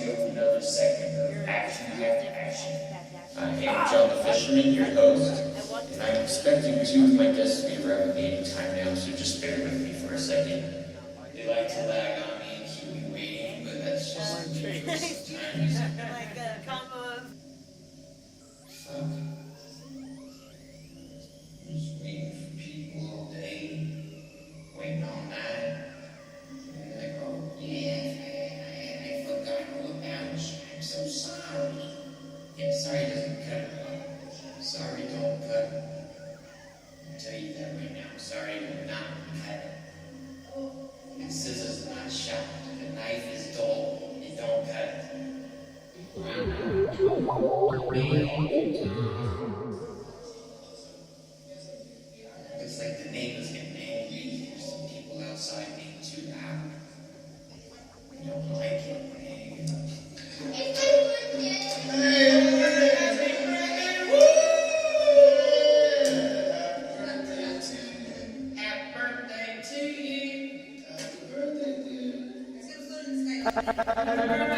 to another segment of Action Packed Action. I am John the Fisherman, your host, and I'm expecting two of my guests to be around me anytime now, so just bear with me for a second. They like to lag on me and keep me waiting, but that's just the nature sometimes. Like a combo of... Fuck. Just waiting for people all day, waiting all night. And like, oh yeah, I forgot all about you. I'm so sorry. Yeah, sorry doesn't cut it. Sorry don't cut it. I'll tell you that right now. Sorry will not cut it. And scissors are not sharp. The knife is dull. It don't cut it. Looks like the neighbors getting angry. There's some people outside being too loud. I don't like it. Happy birthday to you. Happy birthday to you. Happy birthday,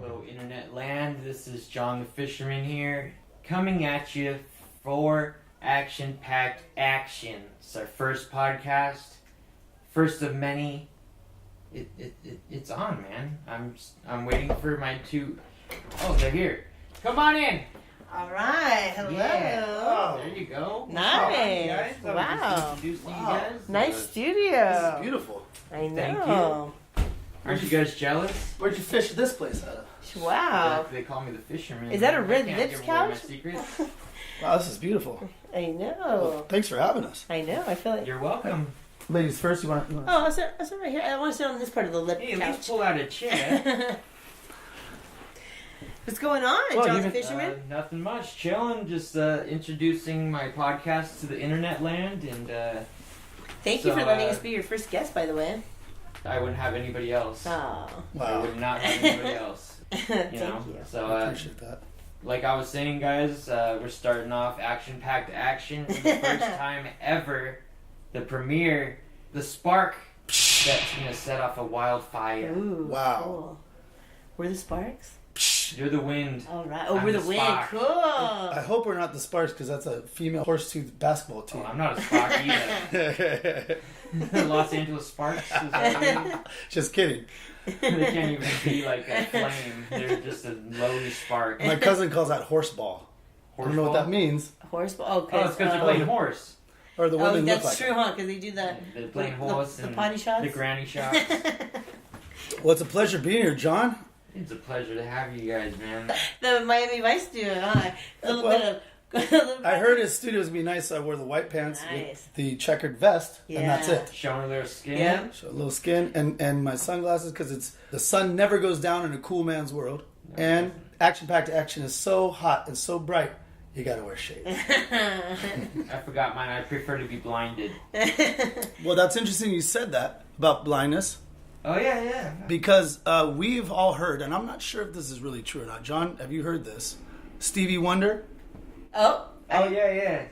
Hello, Internet Land. This is John the Fisherman here, coming at you for Action Packed Action. It's our first podcast, first of many. It's on, man. I'm waiting for my two. Oh, they're here. Come on in. All right, hello. Yeah. Oh, there you go. Nice. Guys. I was Wow. just introducing you guys. Nice studio. This is beautiful. I Thank know. Aren't you guys jealous? Where'd you fish this place out of? Wow. They call me the fisherman. Is that a I red can't lips give away my couch? secrets. Wow, this is beautiful. I know. Well, thanks for having us. I know. I feel like. You're welcome. Ladies first, you want to... Oh, I'll sit right here. I want to sit on this part of the lip Hey, at couch. least pull out a chair. What's going on, Well, John you the can- Fisherman? Nothing much. Chilling. Just introducing my podcast to the Internet Land, and Thank you so, for letting uh, us be your first guest, by the way. I wouldn't have anybody else. Oh. I Wow, would not have anybody else. Thank You know. you. So, I appreciate that. like I was saying, guys, we're starting off action-packed action for the first time ever. The premiere, the spark that's gonna set off a wildfire. Ooh, Wow. cool. Were the sparks? You're the wind. All right. I'm Over the the wind. spark. Cool. I hope we're not the Sparks because that's a female horse-toothed basketball team. Oh, I'm not a spark either. Los Angeles Sparks. Is that Just kidding. they can't even be like a flame. They're just a lowly spark. My cousin calls that horseball. I don't know what that means. Horseball. Oh, it's because they're playing horse. Or the Oh, women look that's like true, huh? Because they do the They're playing the- horse the and potty shots? the granny shots. it. Well, it's a pleasure being here, John. It's a pleasure to have you guys, man. the Miami Vice duo, huh? A little Well, bit of. a little I bit- heard his studios would be nice, so I wore the white pants Nice. with the checkered vest, and that's Yeah. it. Showing a little skin. Yeah. So a little skin and my sunglasses because it's the sun never goes down in a cool man's world. And action-packed action is so hot and so bright, you gotta wear shades. I forgot mine. I prefer to be blinded. Well, that's interesting you said that about blindness Oh, yeah. because we've all heard, and I'm not sure if this is really true or not. John, have you heard this? Stevie Wonder? Oh. Oh, yeah.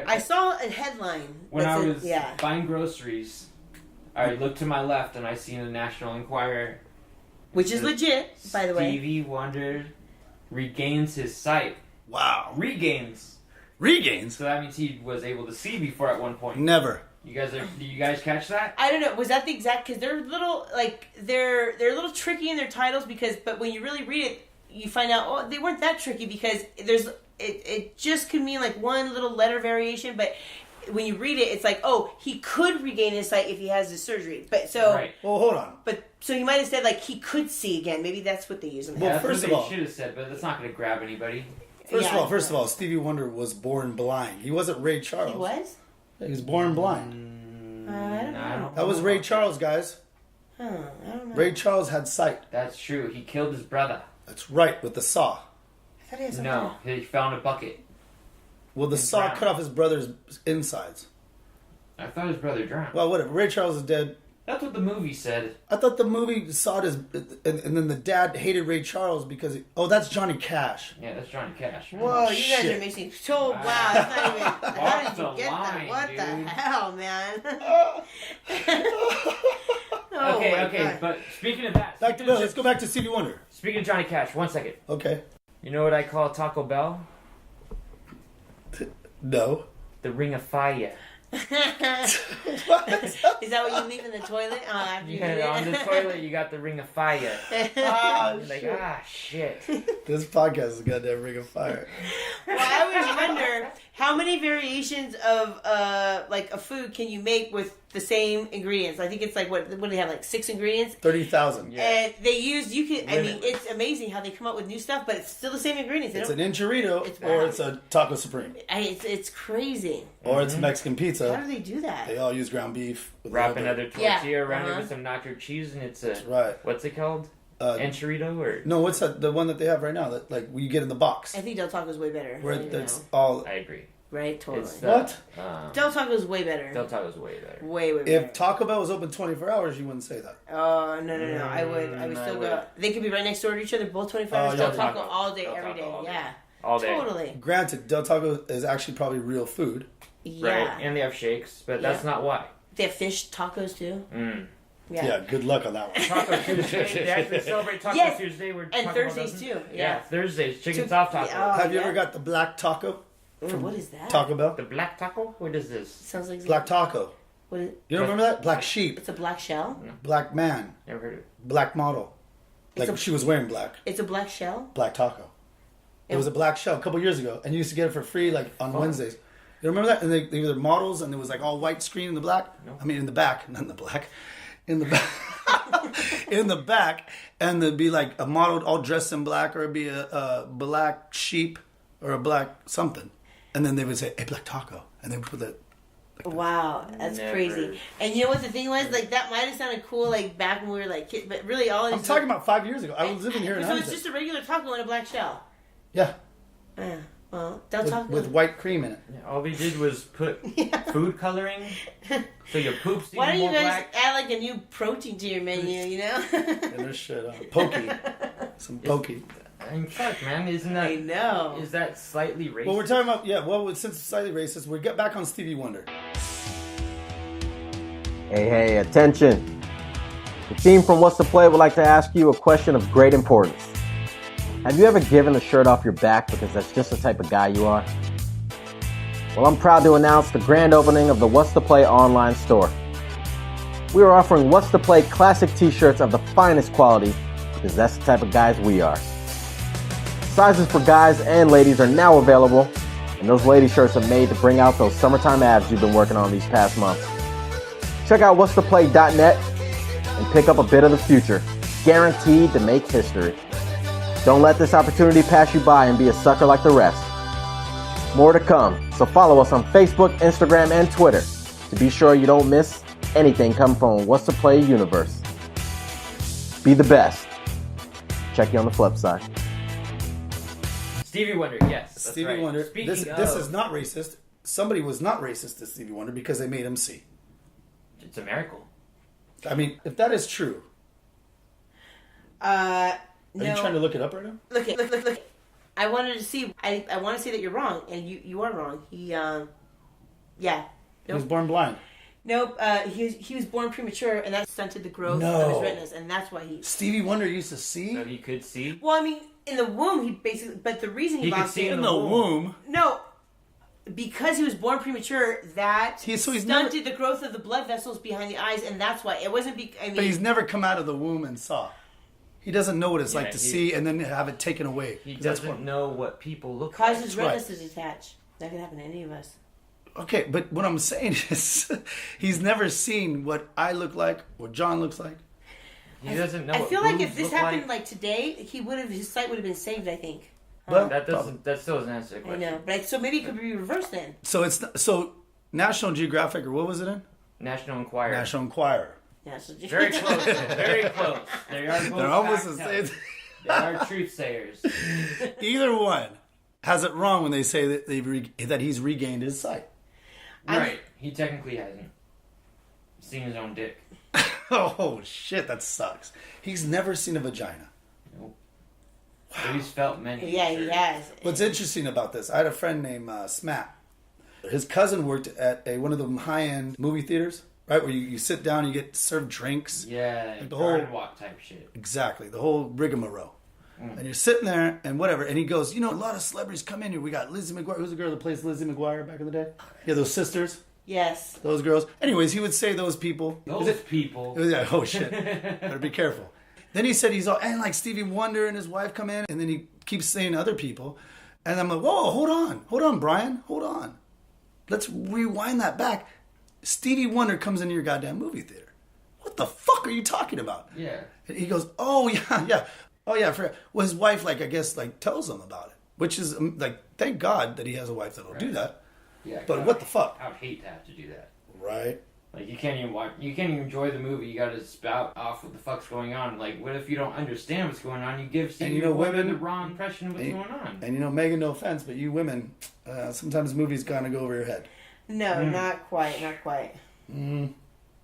I saw a headline. When that I said- was yeah. buying groceries, I looked to my left and I seen the National Enquirer. Which is legit, by the way. Stevie Wonder regains his sight. Wow. Regains. Regains? So that means he was able to see before at one point. Never. Do you guys catch that? I don't know. Was that the exact? Because they're little, like they're a little tricky in their titles. But when you really read it, you find out oh they weren't that tricky because it just could mean like one little letter variation. But when you read it, it's like oh he could regain his sight if he has his surgery. But so Right. Well, hold on. but so you might have said like he could see again. Maybe that's what they use. In Well, That's first what of they all- should have said, but that's not going to grab anybody. First of all, Stevie Wonder was born blind. He wasn't Ray Charles. He was. He was born blind. I don't know. That was Ray Charles, guys. Huh, I don't know. Ray Charles had sight. That's true. He killed his brother. That's right, with the saw. I thought he had something. No, he found a bucket. Well, the And saw drowned. cut off his brother's insides. I thought his brother drowned. Well, whatever. Ray Charles is dead. That's what the movie said. I thought the movie sawed his... And then the dad hated Ray Charles because... that's Johnny Cash. Yeah, that's Johnny Cash. Whoa, you guys shit. are mixing so wow. That's not even. How did you the get that? line, What dude. the hell, man? Okay, God. but speaking of that, Back to let's go back to Stevie Wonder. speaking of Johnny Cash, 1 second. Okay. You know what I call Taco Bell? No. The Ring of Fire. Is that what you leave in the toilet after you You got eat it on it? the toilet, you got the Ring of Fire. Ah, You're like, shit. shit. This podcast is goddamn Ring of Fire. Well, I always wonder how many variations of like a food can you make with the same ingredients. I think it's like what do they have, like 6 ingredients? 30,000. Yeah. And they use I mean, Limitless. it's amazing how they come up with new stuff, but it's still the same ingredients. They It's don't- an enchilada It's or bad. it's a taco supreme. it's crazy. Or it's Mexican How pizza. do they do that? They all use ground beef. With a Wrap little another bit- tortilla Yeah, around it uh-huh. with some nacho cheese, and it's a Right. what's it called? Enchilada or No, what's that? The one that they have right now that like you get in the box. I think Del Taco's way better. Where right it's now. all... I agree. Right, totally. It's What? Del Taco's way better. Del Taco's way better. Way better. If Taco Bell was open 24 hours, you wouldn't say that. Oh, no. I would I still would. go. They could be right next door to each other, both 24 Oh, hours. yeah. Del Del Taco Taco. all day, Del every Taco day. all day. Yeah. All day. Totally. Granted, Del Taco is actually probably real food. Yeah. Right, and they have shakes, but that's Yeah. not why. They have fish tacos too. Mm. Yeah, good luck on that one. Taco Tuesday. They actually celebrate Taco Yes, Tuesday. Where and Taco Bell Thursdays doesn't. too, Yeah, yeah. Thursdays. Chicken Two- soft taco. yeah. Have you yeah. ever got the black taco Ooh, from what is that? Taco Bell? The black taco? What is this? Sounds like Black taco. What is, You don't remember that? Black sheep, it's a black shell. black man, Never heard of it. black model. Like It's a- she was wearing black. It's a black shell. Black taco. It was a black shell a couple years ago, and you used to get it for free like on Wednesdays. You remember that? And they were models, and it was like all white screen in the black. No. I mean, in the back, not in the black. In the back. In the back, and there'd be like a model all dressed in black, or it'd be a black sheep or a black something, and then they would say, "Hey, black taco," and they would put that. Wow, that's Never. crazy. And you know what the thing was? Like that might have sounded cool, like back when we were like kids, but really all I'm talking about 5 years ago. I was living here in So it's Huntington. just a regular taco in a black shell. Yeah, Well, Del Taco. with white cream in it. Yeah, all we did was put food coloring, so your poop's Why don't even you more guys black. add like a new protein to your menu? You know. And there's shit pokey, some pokey. And fuck, man, isn't that? I know. Is that slightly racist? Well, we're talking about since it's slightly racist, we get back on Stevie Wonder. Hey, attention. The team from What's the Play would like to ask you a question of great importance. Have you ever given a shirt off your back because that's just the type of guy you are? Well, I'm proud to announce the grand opening of the What's the Play online store. We are offering What's the Play classic t-shirts of the finest quality because that's the type of guys we are. Sizes for guys and ladies are now available, and those lady shirts are made to bring out those summertime abs you've been working on these past months. Check out what'stheplay.net and pick up a bit of the future, guaranteed to make history. Don't let this opportunity pass you by and be a sucker like the rest. More to come, so follow us on Facebook, Instagram, and Twitter to be sure you don't miss anything coming from What's the Play universe. Be the best. Check you on the flip side. Stevie Wonder, yes. That's Stevie right. Wonder. Speaking This of, is not racist. Somebody was not racist to Stevie Wonder because they made him see. It's a miracle. I mean, if that is true, No. are you trying to look it up right now? Look. I wanted to see. I want to say that you're wrong, and you are wrong. He yeah. He was Nope. born blind. Nope. He was born premature, and that stunted the growth of No. his retinas, and that's why he. Stevie Wonder used to see So he could see. Well, I mean, in the womb, he basically. But the reason he He could lost see it. in in the womb. No, because he was born premature, that He's stunted the growth of the blood vessels behind the eyes, and that's why it wasn't. I mean, But he's never come out of the womb and saw. He doesn't know what it's Yeah, like to he- see and then have it taken away. He 'Cause that's doesn't know what people look causes like. his right. retinas to detach. That could happen to any of us. Okay, but what I'm saying is, he's never seen what I look like, what John looks like. He doesn't know. I what feel like boobs if this look happened like today, his sight would have been saved. I think. Well, that doesn't. That still doesn't answer the I question. know, but so maybe it could be reversed then. so National Geographic, or what was it in? National Enquirer. National Enquirer. Yeah, so Very close. Very close. They are both They're almost fact the tellers. same. They are truth sayers. Either one has it wrong when they say that that he's regained his sight. Right. He technically hasn't seen his own dick. Oh shit, that sucks. He's never seen a vagina. Nope. But he's felt many. Yeah, he has. What's interesting about this? I had a friend named Smat. His cousin worked at one of the high-end movie theaters, right, where you sit down, you get served drinks. Yeah, Like the garden walk type shit. Exactly, the whole rigmarole. And you're sitting there and whatever, and he goes, you know, a lot of celebrities come in here. We got Lizzie McGuire. Who's the girl that plays Lizzie McGuire back in the day? Yeah, those sisters, Yes. those girls. Anyways, he would say those people. Those people. Yeah, oh shit. Better be careful. Then he said he's all, and like Stevie Wonder and his wife come in, and then he keeps saying other people. And I'm like, whoa, hold on, Brian, hold on. Let's rewind that back. Stevie Wonder comes into your goddamn movie theater. What the fuck are you talking about? Yeah. And he goes, oh yeah. Oh yeah, I forgot. Well, his wife, like, I guess, like, tells him about it. Which is, like, thank God that he has a wife that'll do that. Yeah. But what the fuck? I would hate to have to do that. Right. Like, you can't even watch, you can't even enjoy the movie. You gotta spout off what the fuck's going on. Like, what if you don't understand what's going on? You give Stevie Wonder women, the wrong impression of what's going on. And you know, Megan, no offense, but you women, sometimes movies kind of go over your head. No, not quite. No.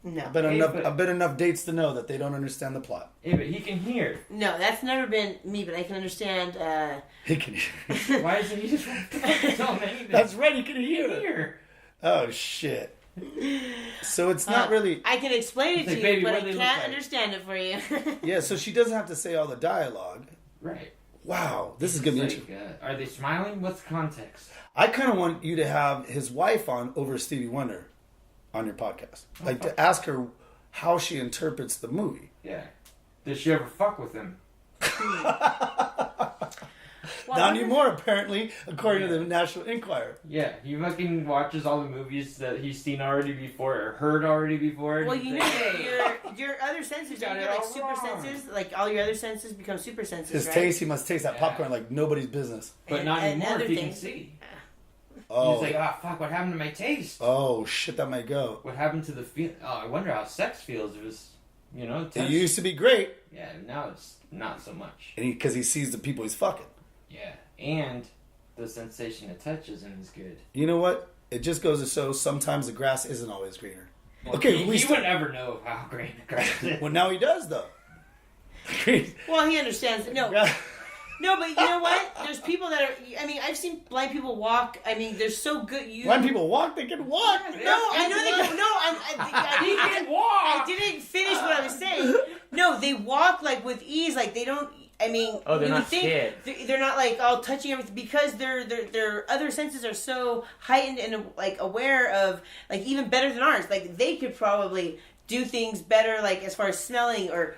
I've been enough dates to know that they don't understand the plot. Yeah, but he can hear. No, that's never been me, but I can understand. He can hear. Why isn't he just tell him anything? That's right, he can He hear. can hear. Oh, shit. So it's not really... I can explain it It's like, to you, baby, but what I do they look can't like? understand it for you. Yeah, so she doesn't have to say all the dialogue. Right. Wow, this is going to be Like, interesting. are they smiling? What's the context? I kind of want you to have his wife on over Stevie Wonder on your podcast. Like, to ask her how she interprets the movie. Yeah. Does she ever fuck with him? Well, Not anymore, apparently, according to the National Enquirer. Yeah, he fucking watches all the movies that he's seen already before or heard already before. and Well, he's you like, know "Hey." your other senses, got you it like all super wrong. senses, like all your other senses become super senses, His right? taste, he must taste that Yeah. popcorn like nobody's business. But not And anymore other if he things. can see. Oh, He's like, oh, fuck, what happened to my taste? oh shit, that might go. What happened to the feel? Oh, I wonder how sex feels. It was, It touch. used to be great, Yeah, now it's not so much. and because he sees the people he's fucking. Yeah, and the sensation it touches him is good. You know what? It just goes to show sometimes the grass isn't always greener. Okay, he, we he still- would never know how green the grass is. Well, now he does though. Well, he understands. No, but you know what? There's people that are. I mean, I've seen blind people walk. I mean, they're so good. When people walk, they can walk. No, I know they go. No, He can walk. I didn't finish what I was saying. No, they walk like with ease. Like they don't. I mean, Oh, they're you would not think scared. they're not like all touching everything because their other senses are so heightened and like aware of like even better than ours. Like they could probably do things better, like as far as smelling or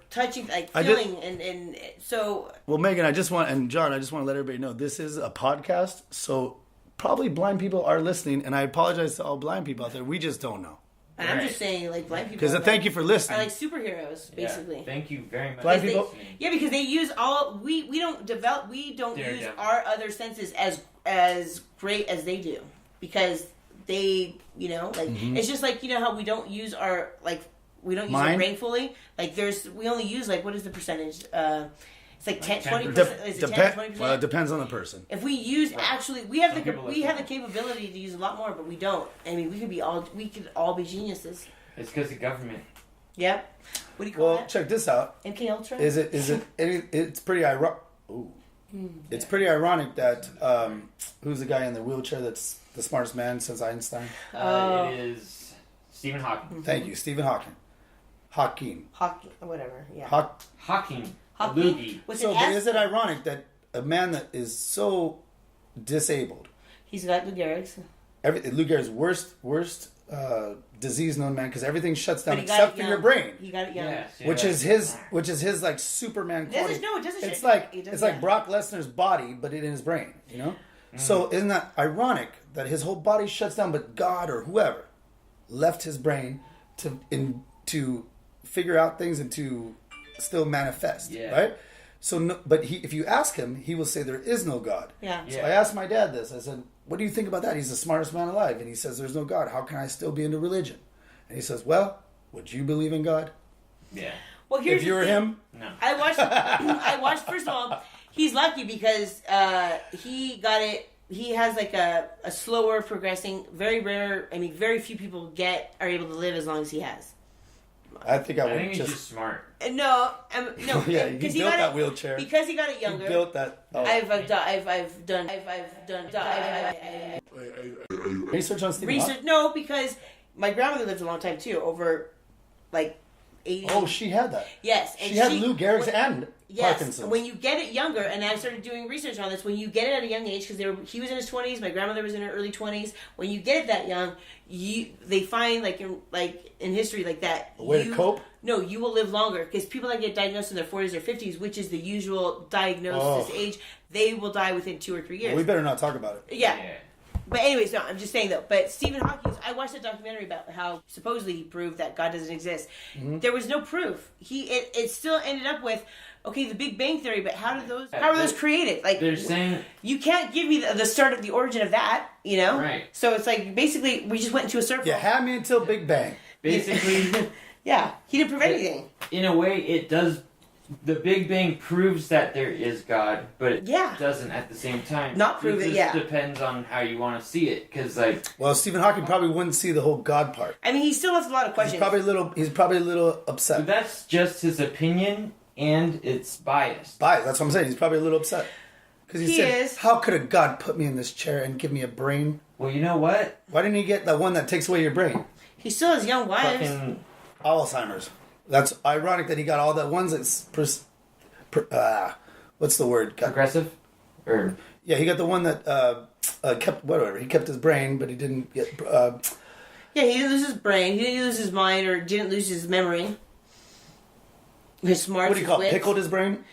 touching, like I did- feeling, and so Well, Megan, and John, I just want to let everybody know this is a podcast, so probably blind people are listening, and I apologize to all blind people out there. We just don't know. and I'm Right. just saying like blind people. Because are thank you for are listening. like superheroes basically. Yeah, thank you very much. Blind Because people- they, yeah, because they use all we don't use Daredevil. our other senses as great as they do because they like it's just like how we don't use our we don't use our Mind? brain fully we only use what is the percentage it's like 10 20%. 10%. Is it 10 20%? Well, it depends on the person. If we use we have Some people the like that. capability to use a lot more, but we don't. I mean, we could all be geniuses. It's because the government. Yep. What do you call Well, that? check this out. MK Ultra. It's pretty ironic. It's pretty ironic that who's the guy in the wheelchair that's the smartest man since Einstein? Oh. It is Stephen Hawking. Thank you, Stephen Hawking. Hawking. Hockey, whatever. Yeah. Hawking. A Hockey? loogie. With So, an but S? is it ironic that a man that is so disabled, He's got Lou Gehrig's. Lou Gehrig's worst disease known man, because everything shuts down But he got except it for young. your brain, He got it young. Yes, which yeah. is his like Superman quality. It doesn't It's shut- like it doesn't- it's like yeah. Brock Lesnar's body, but in his brain. So isn't that ironic that his whole body shuts down, but God or whoever left his brain to figure out things and to still manifest, Yeah. right? So, but if you ask him, he will say there is no God. Yeah. Yeah. So I asked my dad this. I said, "What do you think about that?" He's the smartest man alive, and he says, "There's no God. How can I still be into religion?" And he says, "Well, would you believe in God?" Yeah. Well, here's If you the were thing. him, No. I watched. First of all, he's lucky because he got it. He has like a slower progressing, very rare. I mean, very few people are able to live as long as he has. I think I I would think he's just. just smart. No, no. Yeah, he because built got that it, wheelchair. because he got it He younger. built that. Oh. I've done Research on Stephen research. Hawking? No, because my grandmother lived a long time too, over like 80. Oh, she had that. Yes, and She had Lou Gehrig's and Yes, Parkinson's. when you get it younger, and I started doing research on this, when you get it at a young age, because he was in his 20s, my grandmother was in her early 20s. When you get it that young, they find like in history like that. A way to cope? No, you will live longer because people that get diagnosed in their 40s or 50s, which is the usual diagnosis age, they will die within 2 or 3 years. Well, we better not talk about it. Yeah. But anyways, no, I'm just saying though. But Stephen Hawking, I watched a documentary about how supposedly he proved that God doesn't exist. Mm-hmm. There was no proof. It still ended up with the Big Bang Theory. But how were those created? Like They're saying you can't give me the start of the origin of that. You know, Right. So it's like basically we just went into a circle. Yeah, have me until Big Bang. basically, Yeah, he didn't prove anything. in a way, it does. The Big Bang proves that there is God, but it Yeah. doesn't at the same time. Not prove it, just yeah. depends on how you want to see it, because like Well, Stephen Hawking probably wouldn't see the whole God part. I mean, he still has a lot of He's questions. probably a little upset. that's just his opinion, and it's biased. That's what I'm saying. He's probably a little upset. Because he said, is. how could a God put me in this chair and give me a brain? Well, you know what? Why didn't he get the one that takes away your brain? He still has young wives. Fucking Alzheimer's. That's ironic that he got all that ones that's... what's the word? progressive, or Yeah, he got the one that kept... Whatever. He kept his brain, but he didn't get... Yeah, he didn't lose his brain. He didn't lose his mind or didn't lose his memory. His smarts. what do you call it? his wits. Pickled his brain?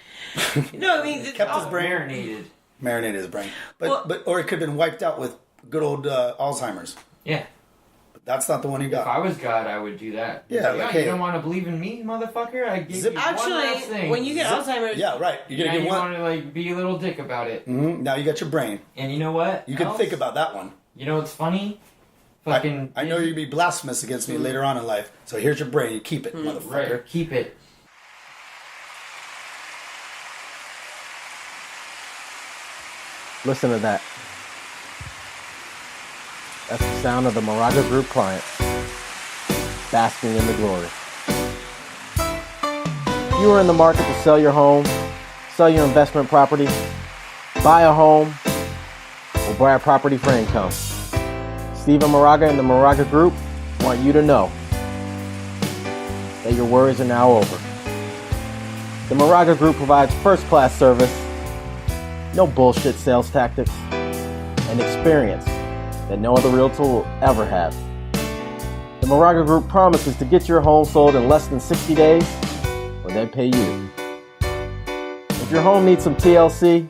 No, I mean, Kept his brain. marinated. Marinated his brain. Well- Or it could have been wiped out with good old Alzheimer's. Yeah. But that's not the one he If got. I was God, I would do that. Yeah, Like, like, you hey- don't want to believe in me, motherfucker? I gave Zip- you one last Actually, thing. when you get Alzheimer's, Yeah, right. You're now going to you get one. want to like be a little dick about it. Now you got your brain. And you know what? You can else? think about that one. You know what's funny? Fucking. I know you'd be blasphemous against me later on in life, so here's your brain. You keep it, Right, motherfucker. or keep it. Listen to that. That's the sound of the Moraga Group clients basking in the glory. If you are in the market to sell your home, sell your investment property, buy a home, or buy a property for income, Stephen Moraga and the Moraga Group want you to know that your worries are now over. The Moraga Group provides first-class service, no bullshit sales tactics, and experience that no other realtor will ever have. The Moraga Group promises to get your home sold in less than 60 days, or they pay you. If your home needs some TLC,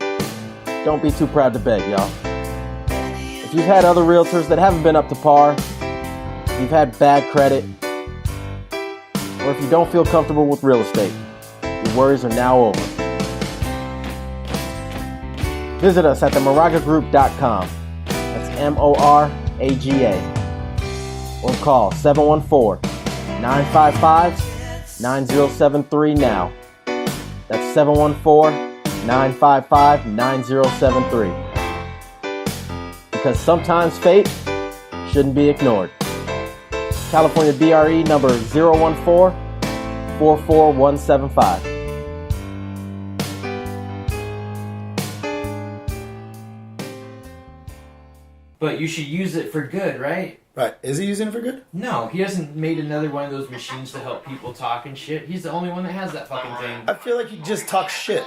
don't be too proud to beg, y'all. If you've had other realtors that haven't been up to par, if you've had bad credit, or if you don't feel comfortable with real estate, your worries are now over. Visit us at themoragagroup.com. That's MORAGA. Or call 714-955-9073 now. That's 714-955-9073. Because sometimes fate shouldn't be ignored. California BRE number 014-44175. But you should use it for good, right? Right. Is he using it for good? No, he hasn't made another one of those machines to help people talk and shit. He's the only one that has that fucking thing. I feel like he just talks shit.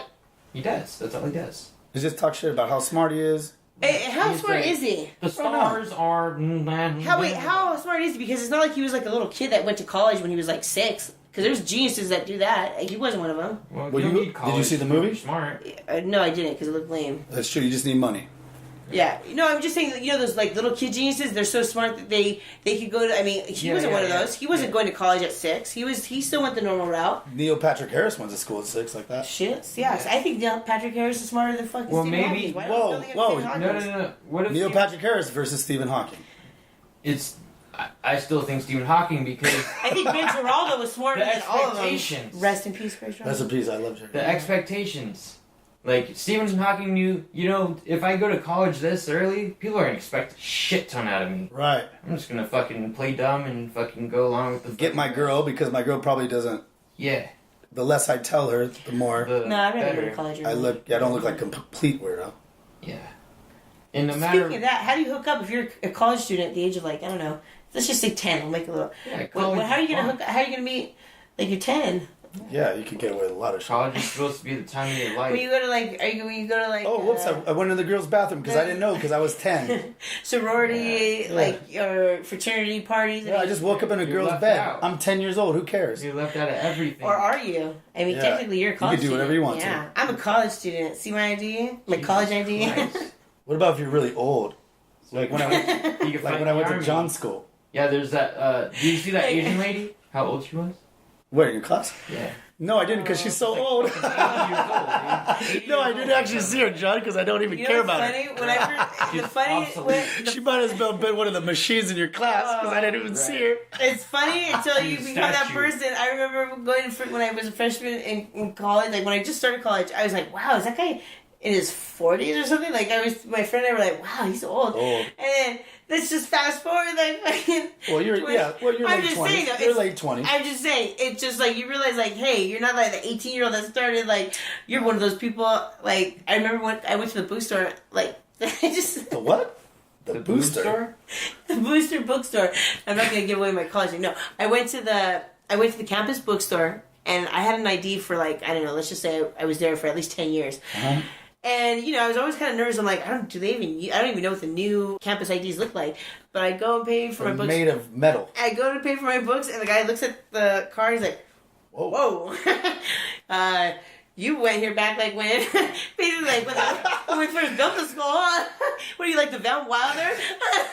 He does. That's all he does. He just talks shit about how smart he is. how He's smart like- is he? The stars are. How smart is he? Because it's not like he was like a little kid that went to college when he was like 6. Because there's geniuses that do that. He wasn't one of them. Well, Well, you don't you- need did you college see the to be movie? Smart. No, I didn't because it looked lame. That's true. You just need money. Yeah, no, I'm just saying that, you know, those like little kid geniuses, they're so smart that they could go to. I mean, he Yeah, wasn't yeah, one of yeah. those. He wasn't going to college at 6. He still went the normal route. Neil Patrick Harris went to school at 6 like that. Shit, yes, I think Neil Patrick Harris is smarter than fucking Well, Stephen maybe- Hawking. Why whoa, don't we whoa, Stephen No, Hawking? no, no. What if Neil you- Patrick Harris versus Stephen Hawking. It's I still think Stephen Hawking because I think Ben Geraldo was smarter the than all of them. expectations. Rest in peace, Ben Geraldo. That's a piece I loved. The expectations. Like, Stephen Hawking knew, if I go to college this early, people are going to expect a shit ton out of me. Right. I'm just going to fucking play dumb and fucking go along with the... Get my girl, because my girl probably doesn't... Yeah. The less I tell her, the more No, I'd rather go better. to college. I look. I don't look like a complete weirdo. Yeah. And no matter... Speaking of that, how do you hook up if you're a college student at the age of, like, I don't know, let's just say 10. I'll make it a little... Yeah, How are you going to hook? How are you going to meet, like, you're 10? Yeah, you could get away with a lot of shit. College is supposed to be the time of your life. When you go to, like, when you go to, like... Oh, whoops! I went in the girls' bathroom because I didn't know because I was 10. sorority, Yeah. like, or fraternity parties. Yeah, I just woke up in a You're girl's left bed. out. I'm 10 years old. Who cares? You're left out of everything. Or are you? I mean, Yeah. technically, you're a You college can do whatever you want student. to. Yeah, I'm a college student. See my ID? My Jesus college ID? Christ. What about if you're really old? Like when I went, You can like fight when I the went to army. John's school. Yeah, there's that, did you see that Asian lady? How old she was? Where in your class? Yeah. No, I didn't because she's so old. Like 80 years old, dude. 80 No, I years didn't old. actually see her, John, because I don't even You care know about what's her. funny? Whenever the She's funny, obsolete. She might as well have been one of the machines in your class because I didn't even see her. it's funny until you She's a become that statue. person. I remember going to when I was a freshman in college. Like when I just started college, I was like, "Wow, is that guy in his 40s or something?" Like my friend and I were like, "Wow, he's old." Old. And then let's just fast forward like fucking. Well, you're you're I'm late just 20s. saying, though, You're it's- late 20s. I'm just saying, it's just like you realize, like, hey, you're not like the 18-year-old that started. Like, you're one of those people. Like, I remember when I went to the bookstore. Like, I just The what? The, The booster. booster? the Booster bookstore. I'm not gonna give away my college name. No, I went to the campus bookstore, and I had an ID for like I don't know. Let's just say I was there for at least 10 years. Uh-huh. And I was always kind of nervous. I'm like, I don't even know what the new campus IDs look like. But I go and pay for my They're books. made of metal. I go to pay for my books, and the guy looks at the card. He's like, Whoa. "Whoa, you went here back like when?" Basically, like when we first built the school. What do you like, the Van Wilder?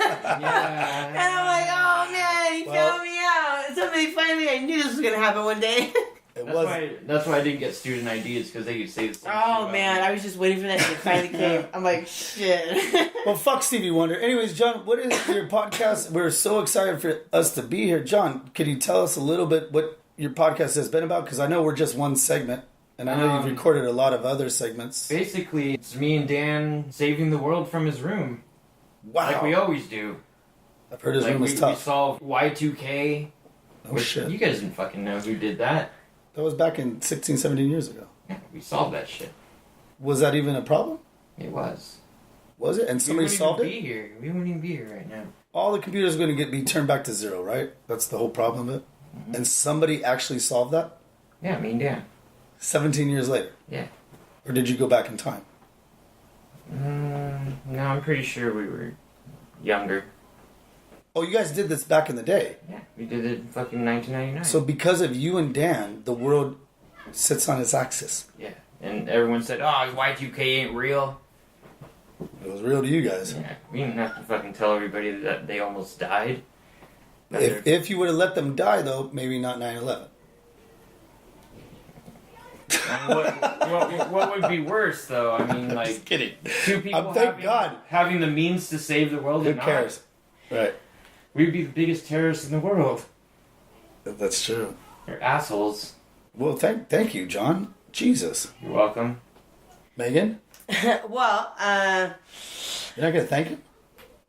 Yeah. And I'm like, oh man, he found me out. And somebody finally, I knew this was gonna happen one day. It That's was. why I didn't get student IDs because they could say the same shit Oh about man, me. I was just waiting for that and it finally came. I'm like, shit. Well, fuck Stevie Wonder. Anyways, John, what is your podcast? We're so excited for us to be here. John, can you tell us a little bit what your podcast has been about? Because I know we're just one segment, and I know you've recorded a lot of other segments. Basically, it's me and Dan saving the world from his room. Wow. Like we always do. I've heard his Like room was we tough. solved Y2K. Oh, which shit. You guys didn't fucking know who did that. That was back in 16, 17 years ago. Yeah, we solved that shit. Was that even a problem? It was. Was it? And somebody we solved wouldn't it? even be here. We wouldn't even be here right now. All the computers are going to be turned back to zero, right? That's the whole problem of it. Mm-hmm. And somebody actually solved that Yeah, me and Dan. 17 years later. Yeah. Or did you go back in time? No, I'm pretty sure we were younger. Oh, you guys did this back in the day. Yeah, we did it in fucking 1999. So because of you and Dan, the world sits on its axis. Yeah, and everyone said, "Oh, Y2K ain't real." It was real to you guys. Yeah, we didn't have to fucking tell everybody that they almost died. If you would have let them die, though, maybe not 9/11. What would be worse, though? I mean, like, kidding. two people Thank God. having the means to save the world. Who and not, cares? Right. We'd be the biggest terrorists in the world. That's true. They're assholes. Well, thank you, John. Jesus. You're welcome. Megan, Well, you're not going to thank him?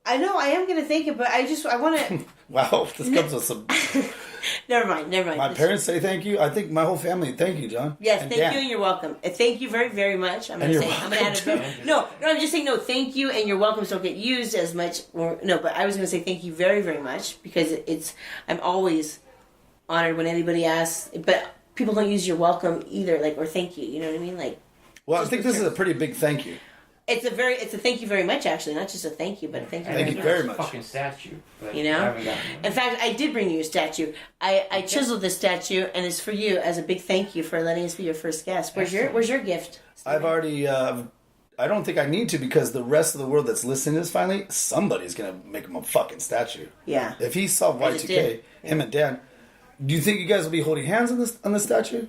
I know I am gonna thank you, but I want to. Wow, this comes with some... Never mind. My parents say thank you. I think my whole family, thank you, John. Yes, And thank Dan. you and you're welcome. Thank you very, very much. I'm And gonna you're say I'm gonna add a welcome, very, no. I'm just saying no. Thank you and you're welcome. So don't get used as much. Or no, but I was gonna say thank you very, very much because I'm always honored when anybody asks. But people don't use you're welcome either, like or thank you. You know what I mean? Like Well, I think this is a pretty big thank you. it's a thank you very much actually, not just a thank you, but a thank you. Thank you very much. Fucking statue. But You know? I haven't gotten one. In fact, I did bring you a statue. I chiseled this statue, and it's for you as a big thank you for letting us be your first guest. Where's your gift? I've already... I don't think I need to because the rest of the world that's listening to this finally, somebody's going to make him a fucking statue. Yeah. If he solved I just Y2K, did. him and Dan, do you think you guys will be holding hands on the statue?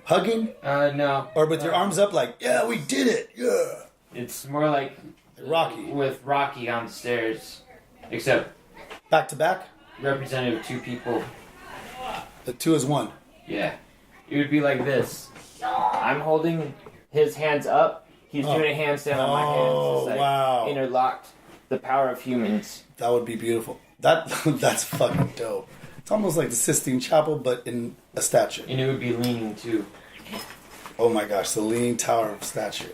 Hugging? No. Or with your arms up like, yeah, we did it, yeah. It's more like Rocky. with Rocky on the stairs, except Back to back? representative of two people. The two is one. Yeah. It would be like this. I'm holding his hands up. He's doing a handstand on my hands. It's like wow. interlocked. The power of humans. That would be beautiful. That's fucking dope. It's almost like the Sistine Chapel, but in a statue. And it would be leaning too. Oh my gosh, the Leaning Tower of statue.